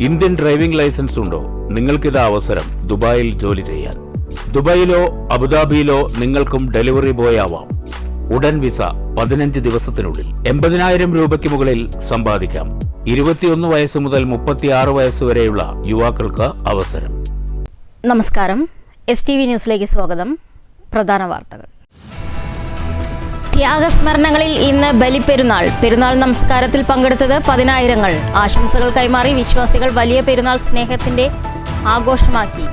Indian driving licence ഉണ്ടോ? നിങ്ങൾക്കിത് അവസരം ദുബായിൽ ജോലി ചെയ്യാൻ. ദുബായിലോ അബുദാബിയിലോ നിങ്ങൾക്കും ഡെലിവറി ബോയ് ആവാം. ഉടൻ വിസ 15 ദിവസത്തിനുള്ളിൽ 80,000 രൂപയ്ക്ക് മുകളിൽ സമ്പാദിക്കാം. 21 വയസ്സ് മുതൽ 36 വയസ്സ് വരെയുള്ള യുവാക്കൾക്ക് അവസരം. നമസ്കാരം, STV ന്യൂസിലേക്ക് സ്വാഗതം. പ്രധാന വാർത്തകൾ. ത്യാഗസ്മരണങ്ങളിൽ ഇന്ന് ബലിപ്പെരുന്നാൾ. പെരുന്നാൾ നമസ്കാരത്തിൽ പങ്കെടുത്തത് 10,000. ആശംസകൾ കൈമാറി വിശ്വാസികൾ വലിയ പെരുന്നാൾ സ്നേഹത്തിന്റെ ആഘോഷമാക്കി.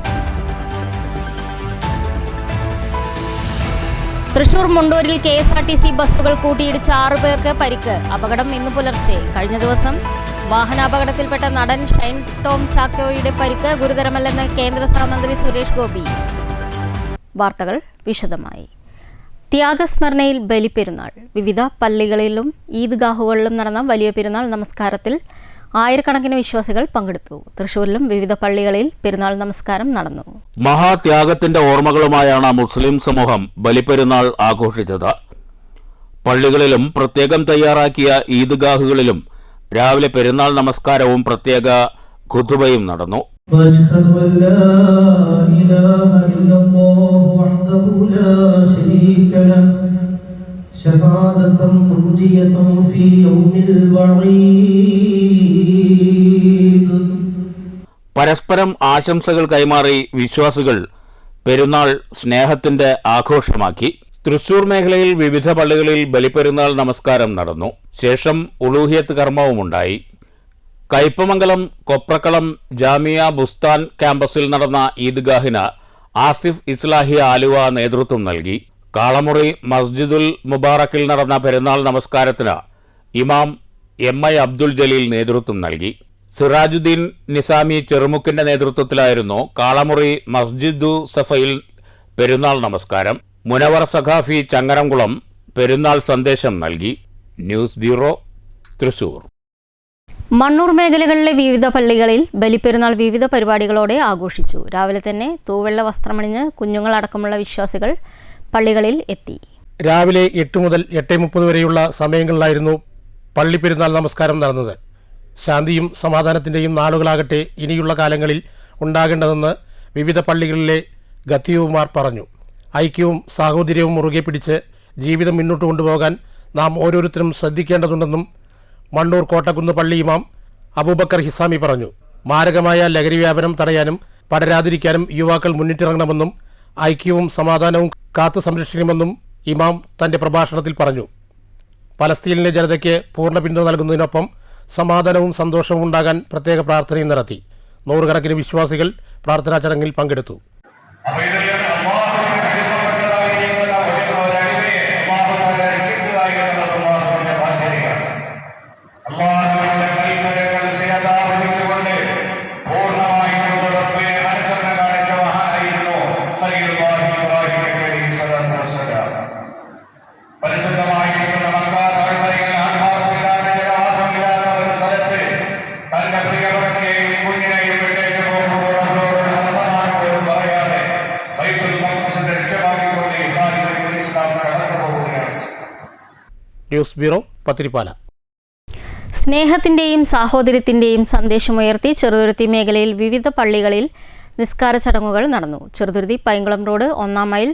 തൃശൂർ മുണ്ടൂരിൽ KSRTC ബസ്സുകൾ കൂട്ടിയിടിച്ച് 6 പേർക്ക് പരിക്ക്. അപകടം ഇന്ന് പുലർച്ചെ. കഴിഞ്ഞ ദിവസം വാഹനാപകടത്തിൽപ്പെട്ട നടൻ ഷൈൻ ടോം ചാക്കോയുടെ പരിക്ക് ഗുരുതരമല്ലെന്ന് കേന്ദ്ര സഹമന്ത്രി സുരേഷ് ഗോപി. വാർത്തകൾ വിശദമായി. ത്യാഗസ്മരണയിൽ ബലിപ്പെരുന്നാൾ. വിവിധ പള്ളികളിലും ഈദ്ഗാഹുകളിലും നടന്ന വലിയ പെരുന്നാൾ നമസ്കാരത്തിൽ ആയിരക്കണക്കിന് വിശ്വാസികൾ പങ്കെടുത്തു. തൃശൂരിലും വിവിധ പള്ളികളിൽ പെരുന്നാൾ നമസ്കാരം നടന്നു. മഹാത്യാഗത്തിന്റെ ഓർമ്മകളുമായാണ് മുസ്ലിം സമൂഹം ബലിപ്പെരുന്നാൾ ആഘോഷിച്ചത്. പള്ളികളിലും പ്രത്യേകം തയ്യാറാക്കിയ ഈദ്ഗാഹുകളിലും രാവിലെ പെരുന്നാൾ നമസ്കാരവും പ്രത്യേക ഖുതുബയും നടന്നു. وأشهد أن لا إله إلا الله وحده لا شريك له شهادة منجية في يوم الوعيد. പരസ്പരം ആശംസകൾ കൈമാറി വിശ്വാസികൾ പെരുന്നാൾ സ്നേഹത്തിന്റെ ആഘോഷമാക്കി. തൃശൂർ മേഖലയിൽ വിവിധ പള്ളികളിൽ ബലിപ്പെരുന്നാൾ നമസ്കാരം നടന്നു. ശേഷം ഉളൂഹിയത്ത് കർമ്മവുമുണ്ടായി. കയ്പമംഗലം കൊപ്രക്കളം ജാമിയ ബുസ്താൻ ക്യാമ്പസിൽ നടന്ന ഈദ്ഗാഹിന് ആസിഫ് ഇസ്ലാഹി ആലുവ നേതൃത്വം നൽകി. കാളമുറി മസ്ജിദുൽ മുബാറക്കിൽ നടന്ന പെരുന്നാൾ നമസ്കാരത്തിന് ഇമാം MI അബ്ദുൽ ജലീൽ നേതൃത്വം നൽകി. സിറാജുദ്ദീൻ നിസാമി ചെറുമുക്കിന്റെ നേതൃത്വത്തിലായിരുന്നു കാളമുറി മസ്ജിദു സഫയിൽ പെരുന്നാൾ നമസ്കാരം. മുനവർ സഖാഫി ചങ്ങരംകുളം പെരുന്നാൾ സന്ദേശം നൽകി. News bureau, Thrissur. മണ്ണൂർ മേഖലകളിലെ വിവിധ പള്ളികളിൽ ബലിപ്പെരുന്നാൾ വിവിധ പരിപാടികളോടെ ആഘോഷിച്ചു. രാവിലെ തന്നെ തൂവെള്ള വസ്ത്രമണിഞ്ഞ് കുഞ്ഞുങ്ങളടക്കമുള്ള വിശ്വാസികൾ പള്ളികളിൽ എത്തി. രാവിലെ 8 മുതൽ 8:30 വരെയുള്ള സമയങ്ങളിലായിരുന്നു പള്ളി പെരുന്നാൾ നമസ്കാരം നടന്നത്. ശാന്തിയും സമാധാനത്തിൻ്റെയും നാളുകളാകട്ടെ ഇനിയുള്ള കാലങ്ങളിൽ ഉണ്ടാകേണ്ടതെന്ന് വിവിധ പള്ളികളിലെ ഖത്തീബുമാർ പറഞ്ഞു. ഐക്യവും സാഹോദര്യവും മുറുകെ പിടിച്ച് ജീവിതം മുന്നോട്ട് കൊണ്ടുപോകാൻ നാം ഓരോരുത്തരും ശ്രദ്ധിക്കേണ്ടതുണ്ടെന്നും മണ്ണൂർ കോട്ടക്കുന്ന് പള്ളി ഇമാം അബൂബക്കർ ഹിസാമി പറഞ്ഞു. മാരകമായ ലഹരി വ്യാപനം തടയാനും പടരാതിരിക്കാനും യുവാക്കൾ മുന്നിട്ടിറങ്ങണമെന്നും ഐക്യവും സമാധാനവും കാത്തു സംരക്ഷിക്കണമെന്നും ഇമാം തന്റെ പ്രഭാഷണത്തിൽ പറഞ്ഞു. പലസ്തീനിലെ ജനതയ്ക്ക് പൂർണ്ണ പിന്തുണ നൽകുന്നതിനൊപ്പം സമാധാനവും സന്തോഷവും ഉണ്ടാകാൻ പ്രത്യേക പ്രാർത്ഥനയും നടത്തി. നൂറുകണക്കിന് വിശ്വാസികൾ പ്രാർത്ഥനാ ചടങ്ങിൽ പങ്കെടുത്തു. News bureau, Pathirippala. സ്നേഹത്തിന്റെയും സാഹോദര്യത്തിന്റെയും സന്ദേശമുയർത്തി ചെറുതുരുത്തി മേഖലയിൽ വിവിധ പള്ളികളിൽ നിസ്കാര ചടങ്ങുകൾ നടന്നു. ചെറുതുരുത്തി പൈങ്കുളം റോഡ് 1-ാം മൈൽ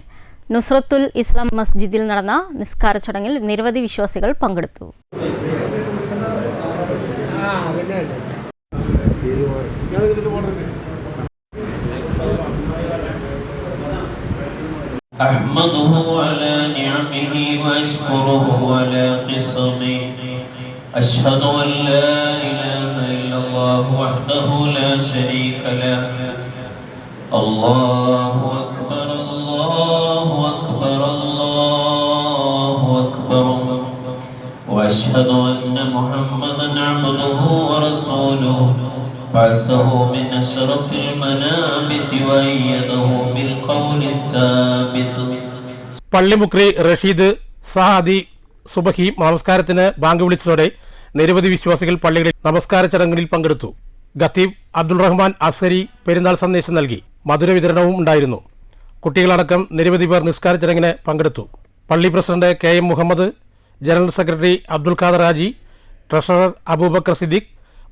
നുസ്രത്തുൽ ഇസ്ലാം മസ്ജിദിൽ നടന്ന നിസ്കാര ചടങ്ങിൽ നിരവധി വിശ്വാസികൾ പങ്കെടുത്തു. أحمده على نعمه وأشكره على قسمه أشهد أن لا إله إلا الله وحده لا شريك له الله أكبر الله أكبر الله أكبر وأشهد أن محمدا عبده ورسوله بعثه من أشرف المنابت وأيده بالقول الثابت. പള്ളിമുക്രി റഷീദ് സഹാദി സുബഹി നമസ്കാരത്തിന് ബാങ്ക് വിളിച്ചതോടെ നിരവധി വിശ്വാസികൾ പള്ളികളിൽ നമസ്കാര ചടങ്ങുകളിൽ പങ്കെടുത്തു. ഖത്തീബ് അബ്ദുൾ റഹ്മാൻ അസ്സരി പെരുന്നാൾ സന്ദേശം നൽകി. മധുര വിതരണവും ഉണ്ടായിരുന്നു. കുട്ടികളടക്കം നിരവധി പേർ നിസ്കാര ചടങ്ങിന് പങ്കെടുത്തു. പള്ളി president KM Muhammad, general secretary Abdul Khader Haji, treasurer Abubakar Siddique,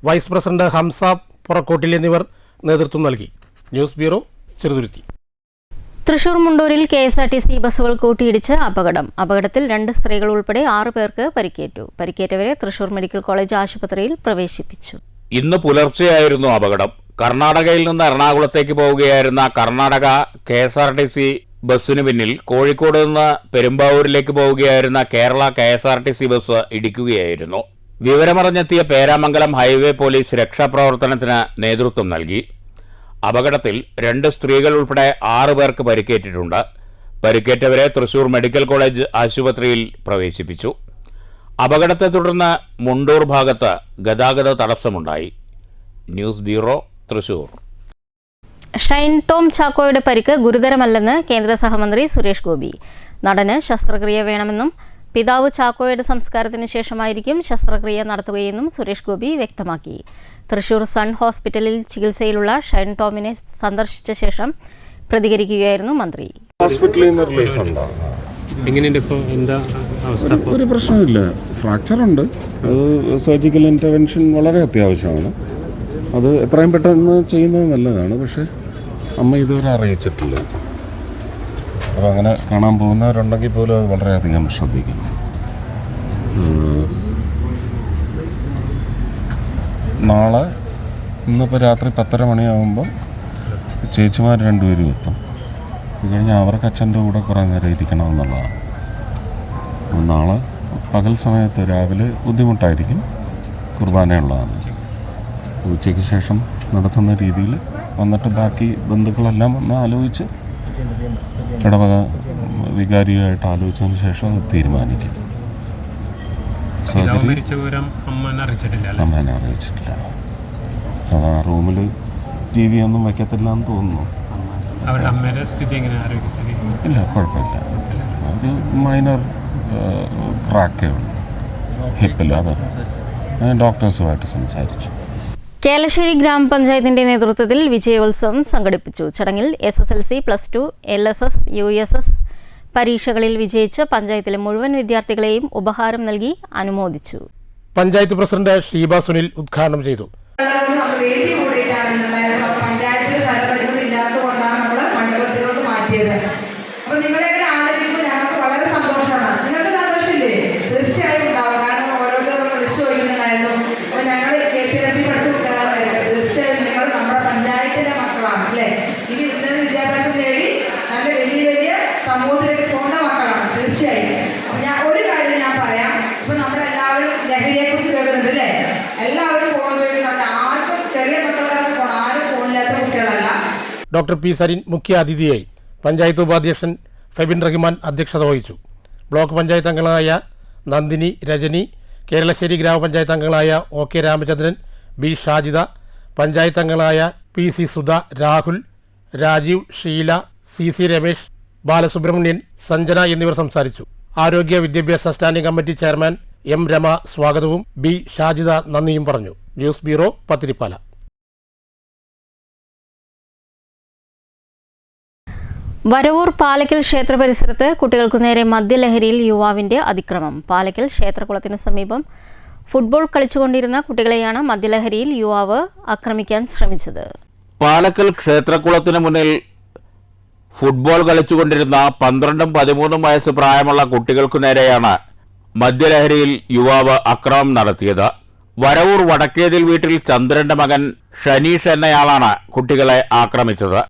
vice president Hamsa Purakkottil എന്നിവർ നേതൃത്വം നൽകി. News bureau, Cheruthuruthy. തൃശൂർ മുണ്ടൂരിൽ KSRTC ബസ്സുകൾ കൂട്ടിയിടിച്ച് അപകടത്തിൽ 2 സ്ത്രീകൾ ഉൾപ്പെടെ 6 പേർക്ക് പരിക്കേറ്റു. പരിക്കേറ്റവരെ തൃശൂർ മെഡിക്കൽ കോളേജ് ആശുപത്രിയിൽ പ്രവേശിപ്പിച്ചു. ഇന്ന് പുലർച്ചെയായിരുന്നു അപകടം. കർണാടകയിൽ നിന്ന് എറണാകുളത്തേക്ക് പോവുകയായിരുന്ന കർണാടക KSRTC ബസ്സിനു പിന്നിൽ കോഴിക്കോട് നിന്ന് പെരുമ്പാവൂരിലേക്ക് പോവുകയായിരുന്ന കേരള KSRTC ബസ് ഇടിക്കുകയായിരുന്നു. വിവരമറിഞ്ഞെത്തിയ പേരാമംഗലം ഹൈവേ പോലീസ് രക്ഷാപ്രവർത്തനത്തിന് നേതൃത്വം നൽകി. അപകടത്തിൽ 2 സ്ത്രീകൾ ഉൾപ്പെടെ 6 പേർക്ക് പരിക്കേറ്റിട്ടുണ്ട്. പരിക്കേറ്റവരെ തൃശൂർ മെഡിക്കൽ കോളേജ് ആശുപത്രിയിൽ പ്രവേശിപ്പിച്ചു. അപകടത്തെ തുടർന്ന് മുണ്ടൂർ ഭാഗത്ത് ഗതാഗത തടസ്സമുണ്ടായി. News bureau, Thrissur. ഷൈൻ ടോം ചാക്കോയുടെ പരിക്ക് ഗുരുതരമല്ലെന്ന് കേന്ദ്ര സഹമന്ത്രി സുരേഷ് ഗോപി. നടന് ശസ്ത്രക്രിയ വേണമെന്നും പിതാവ് ചാക്കോയുടെ സംസ്കാരത്തിന് ശേഷമായിരിക്കും ശസ്ത്രക്രിയ നടത്തുകയെന്നും സുരേഷ് ഗോപി വ്യക്തമാക്കി. തൃശൂർ സൺ ഹോസ്പിറ്റലിൽ ചികിത്സയിലുള്ള ഷൈൻ ടോമിനെ സന്ദർശിച്ച ശേഷം പ്രതികരിക്കുകയായിരുന്നു മന്ത്രി. ഹോസ്പിറ്റലിൽ നിന്ന് റിലീസ് ഉണ്ടോ? ഒരു പ്രശ്നമില്ല. ഫ്രാക്ചറുണ്ട്. അത് സർജിക്കൽ ഇൻ്റർവെൻഷൻ വളരെ അത്യാവശ്യമാണ്. അത് എത്രയും പെട്ടെന്ന് ചെയ്യുന്നത് നല്ലതാണ്. പക്ഷേ അമ്മ ഇതുവരെ അറിയിച്ചിട്ടില്ല. അപ്പോൾ അങ്ങനെ കാണാൻ പോകുന്നവരുണ്ടെങ്കിൽ പോലും അത് വളരെയധികം ശ്രദ്ധിക്കണം. നാളെ ഇന്നിപ്പോൾ രാത്രി 10:30 മണിയാകുമ്പോൾ ചേച്ചിമാർ 2 പേരും എത്തും. അത് കഴിഞ്ഞ് അവർക്ക് അച്ഛൻ്റെ കൂടെ കുറേ നേരം ഇരിക്കണമെന്നുള്ളതാണ്. നാളെ പകൽ സമയത്ത് രാവിലെ ബുദ്ധിമുട്ടായിരിക്കും. കുർബാനയുള്ളതാണ്. ഉച്ചയ്ക്ക് ശേഷം നടത്തുന്ന രീതിയിൽ വന്നിട്ട് ബാക്കി ബന്ധുക്കളെല്ലാം ഒന്ന് ആലോചിച്ച് ഇടവക വികാരിയായിട്ട് ആലോചിച്ചതിന് ശേഷം അത് തീരുമാനിക്കും. സർജറി അമ്മേനെ അറിയിച്ചിട്ടില്ല. അത് ആ റൂമിൽ TV ഒന്നും വയ്ക്കത്തില്ല എന്ന് തോന്നുന്നു. ഇല്ല, കുഴപ്പമില്ല. ഒരു മൈനർ ക്രാക്കേ ഉള്ളൂ ഹിപ്പിൽ. അത് ഡോക്ടേഴ്സുമായിട്ട് സംസാരിച്ചു. കേളശ്ശേരി ഗ്രാമപഞ്ചായത്തിന്റെ നേതൃത്വത്തിൽ വിജയോത്സവം സംഘടിപ്പിച്ചു. ചടങ്ങിൽ SSLC, +2, LSS, USS പരീക്ഷകളിൽ വിജയിച്ച് പഞ്ചായത്തിലെ മുഴുവൻ വിദ്യാർത്ഥികളെയും ഉപഹാരം നൽകി അനുമോദിച്ചു. പഞ്ചായത്ത് പ്രസിഡന്റ് ഷീബ സുനിൽ ഉദ്ഘാടനം ചെയ്തു. സമൂഹത്തിലേക്ക് പോകേണ്ട മക്കളാണ് തീർച്ചയായും. ഒരു കാര്യം ഞാൻ പറയാം. ഇപ്പൊ നമ്മളെല്ലാവരും ലഹരിയെ കുറിച്ച് കേൾക്കുന്നുണ്ട് അല്ലേ? എല്ലാവരും ഫോൺ ഉപയോഗിക്കുന്നുണ്ട്. ആർക്കും ചെറിയ മക്കളാണ് ഫോൺ, ആരും ഫോണില്ലാത്ത കുട്ടികളല്ല. ഡോക്ടർ പി സരിൻ മുഖ്യ അതിഥിയായി. പഞ്ചായത്ത് ഉപാധ്യക്ഷൻ ഫെബിൻ റഹിമാൻ അധ്യക്ഷത വഹിച്ചു. ബ്ലോക്ക് പഞ്ചായത്ത് അംഗങ്ങളായ നന്ദിനി, രജനി, കേരളശ്ശേരി ഗ്രാമപഞ്ചായത്ത് അംഗങ്ങളായ OK രാമചന്ദ്രൻ, B ഷാജിദ, പഞ്ചായത്ത് അംഗങ്ങളായ PC സുധ, രാഹുൽ, രാജീവ്, ഷീല, CC രമേശ്, ബാലസുബ്രഹ്മണ്യൻ, സഞ്ജന എന്നിവർ സംസാരിച്ചു. ആരോഗ്യ വിദ്യാഭ്യാസ standing committee chairman M Rama സ്വാഗതവും B ഷാജിദ നന്ദിയും പറഞ്ഞു. News bureau, Pathirippala. വരവൂർ പാലക്കൽ ക്ഷേത്ര പരിസരത്ത് കുട്ടികൾക്കു നേരെ മദ്യലഹരിയിൽ യുവാവിന്റെ അതിക്രമം. പാലക്കൽ ക്ഷേത്രകുളത്തിന് സമീപം ഫുട്ബോൾ കളിച്ചുകൊണ്ടിരുന്ന കുട്ടികളെയാണ് മദ്യലഹരിയിൽ യുവാവ് ആക്രമിക്കാൻ ശ്രമിച്ചത്. പാലക്കൽ ക്ഷേത്രകുളത്തിന് മുന്നിൽ ഫുട്ബോൾ കളിച്ചുകൊണ്ടിരുന്ന 12ഉം 13ഉം വയസ്സ് പ്രായമുള്ള കുട്ടികൾക്കു നേരെയാണ് മദ്യലഹരിയിൽ യുവാവ് അക്രമം നടത്തിയത്. വരവൂർ വടക്കേതിൽ വീട്ടിൽ ചന്ദ്രന്റെ മകൻ ഷനീഷ് എന്നയാളാണ് കുട്ടികളെ ആക്രമിച്ചത്.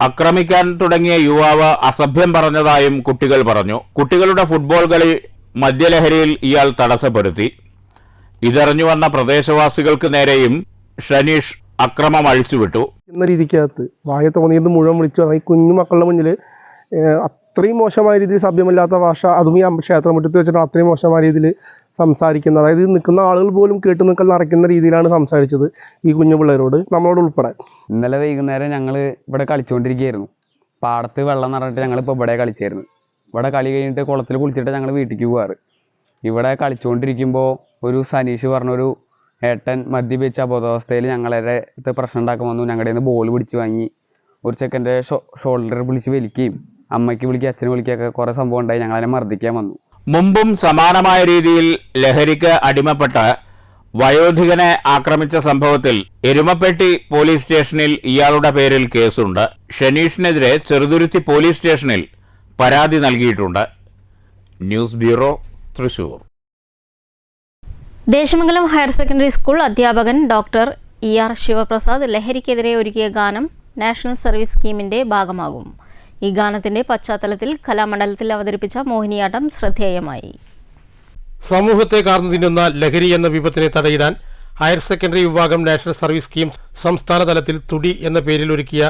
ആക്രമിക്കാൻ തുടങ്ങിയ യുവാവ് അസഭ്യം പറഞ്ഞതായും കുട്ടികൾ പറഞ്ഞു. കുട്ടികളുടെ ഫുട്ബോൾ കളി മദ്യലഹരിയിൽ ഇയാൾ തടസ്സപ്പെടുത്തി. ഇതറിഞ്ഞു വന്ന പ്രദേശവാസികൾക്ക് നേരെയും ഷനീഷ് അക്രമം അഴിച്ചുവിട്ടു. എന്ന രീതിക്കകത്ത് വായ തോന്നിയത് മുഴുവൻ വിളിച്ചു. ഈ കുഞ്ഞു മക്കളുടെ മുന്നിൽ അത്രയും മോശമായ രീതിയിൽ സഭ്യമല്ലാത്ത ഭാഷ, അതും ഈ ക്ഷേത്രമുറ്റത്ത് വെച്ചിട്ട് അത്രയും മോശമായ രീതിയിൽ സംസാരിക്കുന്നത്. അതായത് നിൽക്കുന്ന ആളുകൾ പോലും കേട്ട് നിൽക്കാൻ നിറയ്ക്കുന്ന രീതിയിലാണ് സംസാരിച്ചത് ഈ കുഞ്ഞു പിള്ളേരോട്, നമ്മളോട് ഉൾപ്പെടെ. ഇന്നലെ വൈകുന്നേരം ഞങ്ങൾ ഇവിടെ കളിച്ചുകൊണ്ടിരിക്കുകയായിരുന്നു. പാടത്ത് വെള്ളം നിറഞ്ഞിട്ട് ഞങ്ങളിപ്പോൾ ഇവിടെ കളിച്ചായിരുന്നു. ഇവിടെ കളി കഴിഞ്ഞിട്ട് കുളത്തിൽ കുളിച്ചിട്ട് ഞങ്ങൾ വീട്ടിലേക്ക് പോകാറ്. ഇവിടെ കളിച്ചുകൊണ്ടിരിക്കുമ്പോൾ ഒരു സനീഷ് പറഞ്ഞൊരു ഏട്ടൻ മദ്യപിച്ച അബോധാവസ്ഥയിൽ ഞങ്ങളുടെ പ്രശ്നം ഉണ്ടാക്കാൻ വന്നു. ഞങ്ങളുടെ നിന്ന് ബോൾ പിടിച്ച് വാങ്ങി. ഒരു ചെക്കൻ്റെ ഷോൾഡർ പിടിച്ച് വലിക്കുകയും അമ്മയ്ക്ക് വിളിക്കുക, അച്ഛനെ വിളിക്കുകയൊക്കെ കുറേ സംഭവം ഉണ്ടായി. ഞങ്ങളതിനെ മർദ്ദിക്കാൻ വന്നു. മുമ്പും സമാനമായ രീതിയിൽ ലഹരിക്ക് അടിമപ്പെട്ട് വയോധികനെ ആക്രമിച്ച സംഭവത്തിൽ എരുമപ്പെട്ടി പോലീസ് സ്റ്റേഷനിൽ ഇയാളുടെ പേരിൽ കേസുണ്ട്. ഷെനീഷിനെതിരെ ചെറുതുരുത്തി പോലീസ് സ്റ്റേഷനിൽ പരാതി നൽകിയിട്ടുണ്ട്. News bureau, Thrissur. Desamangalam higher secondary school അധ്യാപകൻ ഡോക്ടർ ER ശിവപ്രസാദ് ലഹരിക്കെതിരെ ഒരുക്കിയ ഗാനം നാഷണൽ സർവീസ് സ്കീമിന്റെ ഭാഗമാകും. ഈ ഗാനത്തിന്റെ പശ്ചാത്തലത്തിൽ കലാമണ്ഡലത്തിൽ അവതരിപ്പിച്ച മോഹിനിയാട്ടം ശ്രദ്ധേയമായി. സമൂഹത്തെ കാർന്നു തിന്നുന്ന ലഹരി എന്ന വിപത്തിനെ തടയിടാൻ ഹയർ സെക്കൻഡറി വിഭാഗം നാഷണൽ സർവീസ് സ്കീം സംസ്ഥാന തലത്തിൽ തുടി എന്ന പേരിൽ ഒരുക്കിയ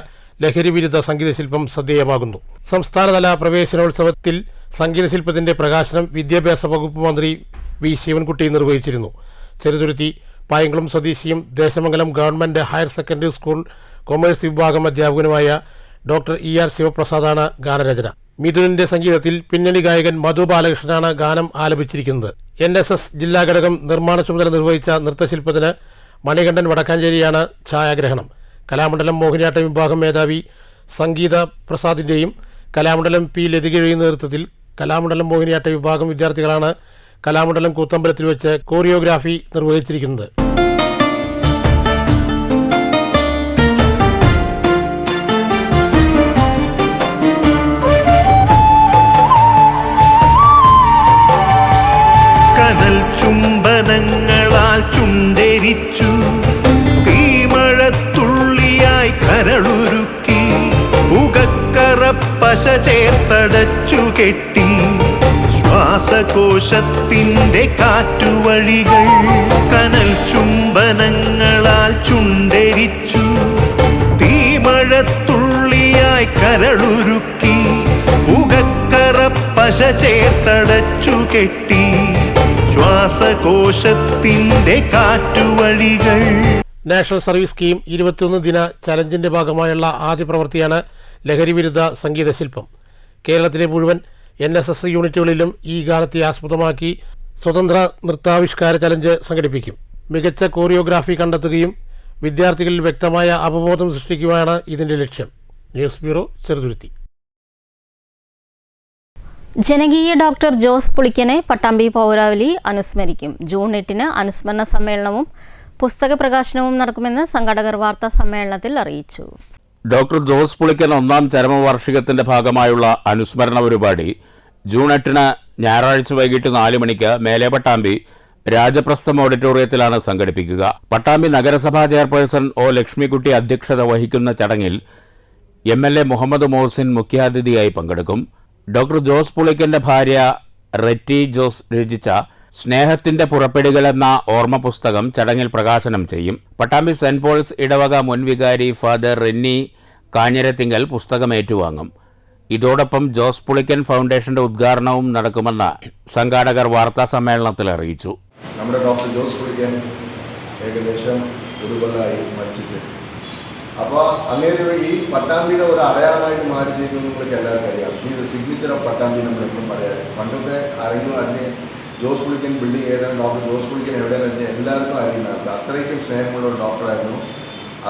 ലഹരി വിരുദ്ധ സംഗീതശില്പം ശ്രദ്ധേയമാകുന്നു. സംസ്ഥാനതല പ്രവേശനോത്സവത്തിൽ സംഗീതശില്പത്തിന്റെ പ്രകാശനം വിദ്യാഭ്യാസ വകുപ്പ് മന്ത്രി വി ശിവൻകുട്ടി നിർവഹിച്ചിരുന്നു. ചെറുതുരുത്തി പായംകുളം സ്വദേശിയും Desamangalam government higher secondary school commerce വിഭാഗം അധ്യാപകനുമായ ഡോക്ടർ ER ശിവപ്രസാദാണ് ഗാനരചന. മിഥുനിന്റെ സംഗീതത്തിൽ പിന്നണി ഗായകൻ മധു ബാലകൃഷ്ണനാണ് ഗാനം ആലപിച്ചിരിക്കുന്നത്. NSS ജില്ലാ ഘടകം നിർമ്മാണ ചുമതല നിർവഹിച്ച നൃത്തശില്പത്തിന് മണികണ്ഠൻ വടക്കാഞ്ചേരിയാണ് ഛായാഗ്രഹണം. കലാമണ്ഡലം മോഹിനിയാട്ട വിഭാഗം മേധാവി സംഗീത പ്രസാദിന്റെയും കലാമണ്ഡലം P ലതികയുടെയും നേതൃത്വത്തിൽ കലാമണ്ഡലം മോഹിനിയാട്ട വിഭാഗം വിദ്യാർത്ഥികളാണ് കലാമണ്ഡലം കൂത്തമ്പലത്തിൽ വെച്ച് കോറിയോഗ്രാഫി നിർവഹിച്ചിരിക്കുന്നത്. കനൽ ചുംബനങ്ങളാൽ ചുണ്ടരിച്ചു തീമഴത്തുള്ളിയായി കരളുരുക്കി പുകക്കറപ്പശ ചേർത്തടച്ചു കെട്ടി ശ്വാസകോശത്തിന്റെ കാറ്റുവഴികൾ കനൽ ചുംബനങ്ങളാൽ ചുണ്ടരിച്ചു തീമഴത്തുള്ളിയായി കരളുരുക്കി പുകക്കറപ്പശ ചേർത്തടച്ചു കെട്ടി ശ്വാസകോശത്തിന്റെ കാറ്റുവഴികൾ. നാഷണൽ സർവീസ് സ്കീം 21 ദിന ചലഞ്ചിന്റെ ഭാഗമായുള്ള ആദ്യ പ്രവൃത്തിയാണ് ലഹരി വിരുദ്ധ സംഗീതശില്പം. കേരളത്തിലെ മുഴുവൻ NSS യൂണിറ്റുകളിലും ഈ ഗാനത്തെ ആസ്പദമാക്കി സ്വതന്ത്ര നൃത്താവിഷ്കാര ചലഞ്ച് സംഘടിപ്പിക്കും. മികച്ച കോറിയോഗ്രാഫി കണ്ടെത്തുകയും വിദ്യാർത്ഥികളിൽ വ്യക്തമായ അവബോധം സൃഷ്ടിക്കുകയാണ് ഇതിന്റെ ലക്ഷ്യം. News bureau, Cheruthuruthy. ജനകീയ ഡോക്ടർ ജോസ് പുളിക്കനെ പട്ടാമ്പി പൗരാവലി അനുസ്മരിക്കും. ജൂൺ 8 അനുസ്മരണ സമ്മേളനവും പുസ്തക പ്രകാശനവും നടക്കുമെന്ന് സംഘാടകർ വാർത്താ സമ്മേളനത്തിൽ അറിയിച്ചു. ഡോക്ടർ ജോസ് പുളിക്കൻ 1ാം ചരമവാർഷികത്തിന്റെ ഭാഗമായുള്ള അനുസ്മരണ പരിപാടി ജൂൺ 8 ഞായറാഴ്ച വൈകിട്ട് 4 മണിക്ക് മേലെ പട്ടാമ്പി രാജപ്രസ്ഥം ഓഡിറ്റോറിയത്തിലാണ് സംഘടിപ്പിക്കുക. പട്ടാമ്പി നഗരസഭാ ചെയർപേഴ്സൺ O ലക്ഷ്മിക്കുട്ടി അധ്യക്ഷത വഹിക്കുന്ന ചടങ്ങിൽ MLA മുഹമ്മദ് മോഹസിൻ മുഖ്യാതിഥിയായി പങ്കെടുക്കും. ഡോക്ടർ ജോസ് പുളിക്കന്റെ ഭാര്യ റെറ്റി ജോസ് രചിച്ച സ്നേഹത്തിന്റെ പുറപ്പെടുകൾ എന്ന ഓർമ്മ പുസ്തകം ചടങ്ങിൽ പ്രകാശനം ചെയ്യും. പട്ടാമ്പി സെന്റ് പോൾസ് ഇടവക മുൻ വികാരി ഫാദർ റെന്നി കാഞ്ഞിരത്തിങ്കൽ പുസ്തകം ഏറ്റുവാങ്ങും. ഇതോടൊപ്പം ജോസ് പുളിക്കൻ ഫൗണ്ടേഷന്റെ ഉദ്ഘാടനവും നടക്കുമെന്ന് സംഘാടകർ വാർത്താ സമ്മേളനത്തിൽ അറിയിച്ചു. നമ്മുടെ ഡോക്ടർ ജോസ് പുളിക്കൻ ഏകദേശം ഒരു കൊല്ലമായി മരിച്ചിട്ട്. അപ്പോൾ അങ്ങനെ ഈ പട്ടാമ്പിയുടെ ഒരു അടയാളമായിട്ട് മാറി തീരുന്നു. നിങ്ങൾക്ക് എല്ലാവർക്കും അറിയാം. ഈ സിഗ്നേച്ചർ ഓഫ് പട്ടാമ്പി നമ്മളെപ്പോഴും പറയാറ്. പണ്ടത്തെ ആരെങ്കിലും അറിഞ്ഞ് ജോസ് പുളിക്കൻ ബിൽഡിംഗ് ഏതാണ്, ഡോക്ടർ ജോസ് പുളിക്കൻ എവിടെയാണെന്ന് എല്ലാവർക്കും അറിയുന്നതാണ്. അത്രയ്ക്കും സ്നേഹമുള്ള ഒരു ഡോക്ടറായിരുന്നു.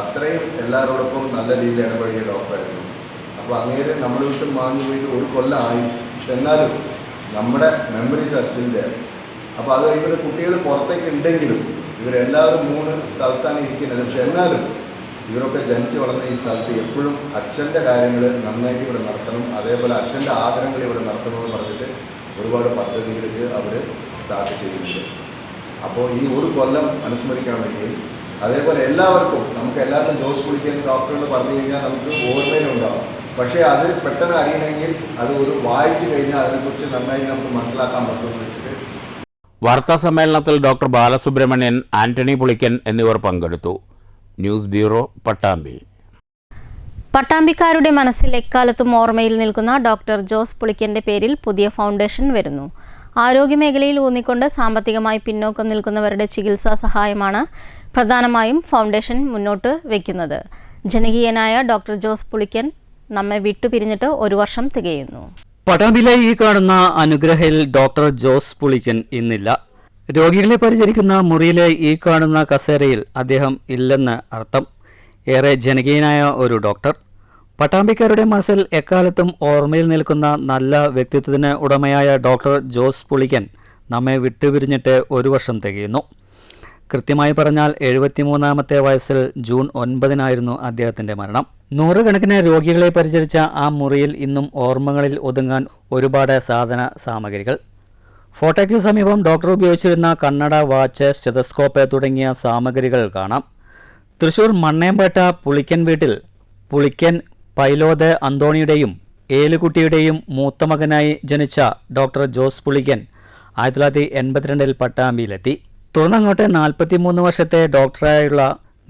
അത്രയും എല്ലാവരോടൊപ്പം നല്ല രീതിയിൽ ഇടപഴകിയ ഡോക്ടറായിരുന്നു. അപ്പോൾ അങ്ങേര് നമ്മൾ വിട്ടും വാങ്ങി പോയിട്ട് ഒരു കൊല്ലമായി. എന്നാലും നമ്മുടെ മെമ്മറീസ് ആർ സ്റ്റിൽ ദേർ. അപ്പോൾ അത് ഇവരുടെ കുട്ടികൾ പുറത്തേക്ക് ഉണ്ടെങ്കിലും ഇവരെല്ലാവരും 3 സ്ഥലത്താണ് ഇരിക്കുന്നത്. പക്ഷെ എന്നാലും ഇവരൊക്കെ ജനിച്ച് വളർന്ന ഈ സ്ഥലത്ത് എപ്പോഴും അച്ഛൻ്റെ കാര്യങ്ങൾ നന്നായിട്ട് ഇവിടെ നടത്തണം, അതേപോലെ അച്ഛൻ്റെ ആഗ്രഹങ്ങൾ ഇവിടെ നടത്തണമെന്ന് പറഞ്ഞിട്ട് ഒരുപാട് പദ്ധതികൾക്ക് അവർ സ്റ്റാർട്ട് ചെയ്യുന്നുണ്ട്. അപ്പോൾ ഈ ഒരു കൊല്ലം അനുസ്മരിക്കാൻ വേണ്ടി അതേപോലെ എല്ലാവർക്കും നമുക്ക് എല്ലാവർക്കും ജോസ് പുളിക്കൻ ഡോക്ടർ എന്ന് പറഞ്ഞു കഴിഞ്ഞാൽ നമുക്ക് ഓർമ്മയിലുണ്ടാവും. പക്ഷേ അത് പെട്ടെന്ന് അറിയണമെങ്കിൽ അത് ഒരു വായിച്ചു കഴിഞ്ഞാൽ അതിനെക്കുറിച്ച് നന്നായി നമുക്ക് മനസ്സിലാക്കാൻ പറ്റുമെന്ന് വെച്ചിട്ട്. വാർത്താ സമ്മേളനത്തിൽ ഡോക്ടർ ബാലസുബ്രഹ്മണ്യൻ, ആന്റണി പുളിക്കൻ എന്നിവർ പങ്കെടുത്തു. News bureau, Pattambi. പട്ടാമ്പിക്കാരുടെ മനസ്സിൽ എക്കാലത്തും ഓർമ്മയിൽ നിൽക്കുന്ന ഡോക്ടർ ജോസ് പുളിക്കന്റെ പേരിൽ പുതിയ ഫൗണ്ടേഷൻ വരുന്നു. ആരോഗ്യമേഖലയിൽ ഊന്നിക്കൊണ്ട് സാമ്പത്തികമായി പിന്നോക്കം നിൽക്കുന്നവരുടെ ചികിത്സാ സഹായമാണ് പ്രധാനമായും ഫൗണ്ടേഷൻ മുന്നോട്ട് വയ്ക്കുന്നത്. ജനകീയനായ ഡോക്ടർ ജോസ് പുളിക്കൻ നമ്മെ വിട്ടുപിരിഞ്ഞിട്ട് 1 വർഷം തികയുന്നു. പട്ടാമ്പിയിലെ ഈ കാണുന്ന അനുഗ്രഹയിൽ ഡോക്ടർ ജോസ് പുളിക്കൻ ഇന്നില്ല. രോഗികളെ പരിചരിക്കുന്ന മുറിയിലെ ഈ കാണുന്ന കസേരയിൽ അദ്ദേഹം ഇല്ലെന്ന് അർത്ഥം. ഏറെ ജനകീയനായ ഒരു ഡോക്ടർ. പട്ടാമ്പിക്കാരുടെ മനസ്സിൽ എക്കാലത്തും ഓർമ്മയിൽ നിൽക്കുന്ന നല്ല വ്യക്തിത്വത്തിന് ഉടമയായ ഡോക്ടർ ജോസ് പുളിക്കൻ നമ്മെ വിട്ടുപിരിഞ്ഞിട്ട് 1 വർഷം തികയുന്നു. കൃത്യമായി പറഞ്ഞാൽ 73-ാമത്തെ വയസ്സിൽ ജൂൺ 9-നായിരുന്നു അദ്ദേഹത്തിൻ്റെ മരണം. നൂറുകണക്കിന് രോഗികളെ പരിചരിച്ച ആ മുറിയിൽ ഇന്നും ഓർമ്മകളിൽ ഒതുങ്ങാൻ ഒരുപാട് സാധന സാമഗ്രികൾ. ഫോട്ടോയ്ക്ക് സമീപം ഡോക്ടർ ഉപയോഗിച്ചിരുന്ന കണ്ണട, വാച്ച്, സ്റ്റെതസ്കോപ്പ് തുടങ്ങിയ സാമഗ്രികൾ കാണാം. തൃശൂർ മണ്ണേമ്പേട്ട പുളിക്കൻ വീട്ടിൽ പുളിക്കൻ പൈലോത് അന്തോണിയുടെയും ഏലുകുട്ടിയുടെയും മൂത്ത മകനായി ജനിച്ച ഡോക്ടർ ജോസ് പുളിക്കൻ 1982 പട്ടാമ്പിയിലെത്തി. തുടർന്നങ്ങോട്ട് 43 വർഷത്തെ ഡോക്ടറായുള്ള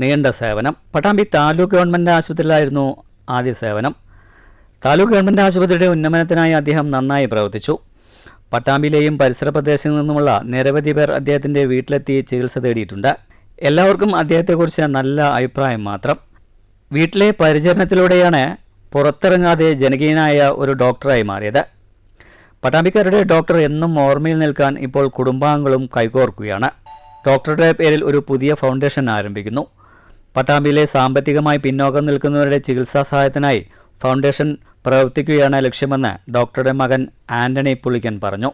നീണ്ട സേവനം. പട്ടാമ്പി താലൂക്ക് ഗവൺമെൻറ് ആശുപത്രിയിലായിരുന്നു ആദ്യ സേവനം. താലൂക്ക് ഗവൺമെൻറ് ആശുപത്രിയുടെ ഉന്നമനത്തിനായി അദ്ദേഹം നന്നായി പ്രവർത്തിച്ചു. പട്ടാമ്പിയിലെയും പരിസര പ്രദേശങ്ങളിൽ നിന്നുമുള്ള നിരവധി പേർ അദ്ദേഹത്തിൻ്റെ വീട്ടിലെത്തി ചികിത്സ തേടിയിട്ടുണ്ട്. എല്ലാവർക്കും അദ്ദേഹത്തെക്കുറിച്ച് നല്ല അഭിപ്രായം മാത്രം. വീട്ടിലെ പരിചരണത്തിലൂടെയാണ് പുറത്തിറങ്ങാതെ ജനകീയനായ ഒരു ഡോക്ടറായി മാറിയത്. പട്ടാമ്പിക്കാരുടെ ഡോക്ടർ എന്നും ഓർമ്മയിൽ നിൽക്കാൻ ഇപ്പോൾ കുടുംബാംഗങ്ങളും കൈകോർക്കുകയാണ്. ഡോക്ടറുടെ പേരിൽ ഒരു പുതിയ ഫൗണ്ടേഷൻ ആരംഭിക്കുന്നു. പട്ടാമ്പിയിലെ സാമ്പത്തികമായി പിന്നോക്കം നിൽക്കുന്നവരുടെ ചികിത്സാ സഹായത്തിനായി ഫൗണ്ടേഷൻ പ്രവർത്തിക്കുകയാണ് ലക്ഷ്യമെന്ന് ഡോക്ടറുടെ മകൻ ആന്റണി പുളിക്കൻ പറഞ്ഞു.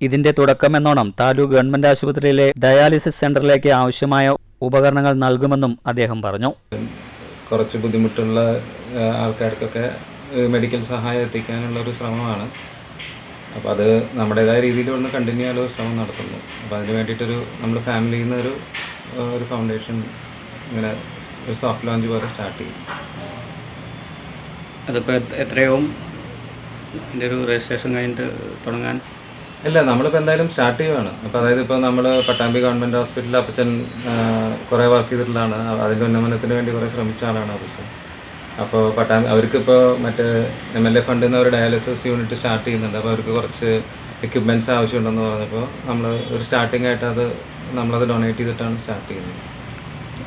ഇതിൻ്റെ തുടക്കമെന്നോണം താലൂക്ക് ഗവൺമെൻറ് ആശുപത്രിയിലെ ഡയാലിസിസ് സെൻ്ററിലേക്ക് ആവശ്യമായ ഉപകരണങ്ങൾ നൽകുമെന്നും അദ്ദേഹം പറഞ്ഞു. കുറച്ച് ബുദ്ധിമുട്ടുള്ള ആൾക്കാർക്കൊക്കെ മെഡിക്കൽ സഹായം എത്തിക്കാനുള്ള ഒരു ശ്രമമാണ്. അപ്പോൾ അത് നമ്മുടേതായ രീതിയിൽ ഒന്ന് കണ്ടിന്യൂ ചെയ്യാനുള്ള ശ്രമം നടത്തുന്നു. അപ്പോൾ അതിന് വേണ്ടിയിട്ടൊരു നമ്മൾ ഫാമിലിയിൽ നിന്ന് ഒരു ഫൗണ്ടേഷൻ ഇങ്ങനെ ഒരു സോഫ്റ്റ് ലോഞ്ച് പോലെ സ്റ്റാർട്ട് ചെയ്യും. അതിപ്പോൾ എത്രയാവും ഇതിൻ്റെ ഒരു രജിസ്ട്രേഷൻ കഴിഞ്ഞിട്ട് തുടങ്ങാൻ? ഇല്ല, നമ്മളിപ്പോൾ എന്തായാലും സ്റ്റാർട്ട് ചെയ്യുകയാണ്. അപ്പോൾ അതായത് ഇപ്പോൾ നമ്മൾ പട്ടാമ്പി ഗവൺമെൻറ് ഹോസ്പിറ്റലിൽ അപ്പച്ചൻ കുറേ വർക്ക് ചെയ്തിട്ടുള്ളതാണ്. അതിൻ്റെ ഉന്നമനത്തിന് വേണ്ടി കുറേ ശ്രമിച്ച ആളാണ് അപ്പച്ചൻ. അപ്പോൾ അവർക്കിപ്പോൾ മറ്റേ MLA ഫണ്ടിൽ നിന്ന് ഒരു ഡയാലിസിസ് യൂണിറ്റ് സ്റ്റാർട്ട് ചെയ്യുന്നുണ്ട്. അപ്പോൾ അവർക്ക് കുറച്ച് എക്യുപ്മെൻറ്റ്സ് ആവശ്യമുണ്ടെന്ന് പറഞ്ഞപ്പോൾ നമ്മൾ ഒരു സ്റ്റാർട്ടിംഗ് ആയിട്ട് നമ്മളത് ഡൊണേറ്റ് ചെയ്തിട്ടാണ് സ്റ്റാർട്ട് ചെയ്യുന്നത്.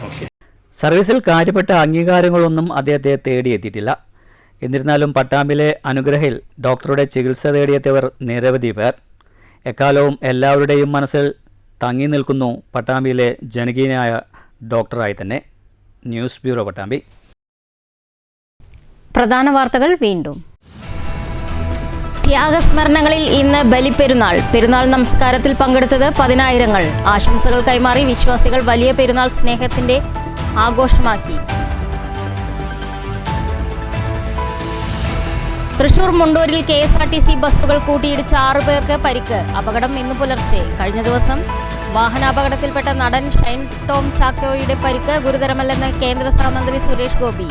ഓക്കെ. സർവീസിൽ കാര്യപ്പെട്ട അംഗീകാരങ്ങളൊന്നും അദ്ദേഹത്തെ തേടിയെത്തിയിട്ടില്ല. എന്നിരുന്നാലും പട്ടാമ്പിലെ അനുഗ്രഹയിൽ ഡോക്ടറുടെ ചികിത്സ തേടിയെത്തിയവർ നിരവധി പേർ. എക്കാലവും എല്ലാവരുടെയും മനസ്സിൽ തങ്ങി നിൽക്കുന്നു പട്ടാമ്പിയിലെ ജനകീയനായ ഡോക്ടറായി തന്നെ. News bureau, Pattambi. പ്രധാന വാർത്തകൾ വീണ്ടും. ത്യാഗസ്മരണങ്ങളിൽ ഇന്ന് ബലിപ്പെരുന്നാൾ. പെരുന്നാൾ നമസ്കാരത്തിൽ പങ്കെടുത്തത് 10,000. ആശംസകൾ കൈമാറി വിശ്വാസികൾ വലിയ പെരുന്നാൾ സ്നേഹത്തിന്റെ ആഘോഷമാക്കി. തൃശൂർ മുണ്ടൂരിൽ KSRTC ബസ്സുകൾ കൂട്ടിയിടിച്ച് 6 പേർക്ക് പരിക്ക്. അപകടം ഇന്ന് പുലർച്ചെ. കഴിഞ്ഞ ദിവസം വാഹനാപകടത്തിൽപ്പെട്ട നടൻ ഷൈൻ ടോം ചാക്കോയുടെ പരിക്ക് ഗുരുതരമല്ലെന്ന് കേന്ദ്ര സഹമന്ത്രി സുരേഷ് ഗോപി.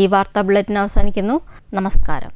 ഈ വാർത്താ ബുള്ളറ്റിൻ അവസാനിക്കുന്നു. നമസ്കാരം.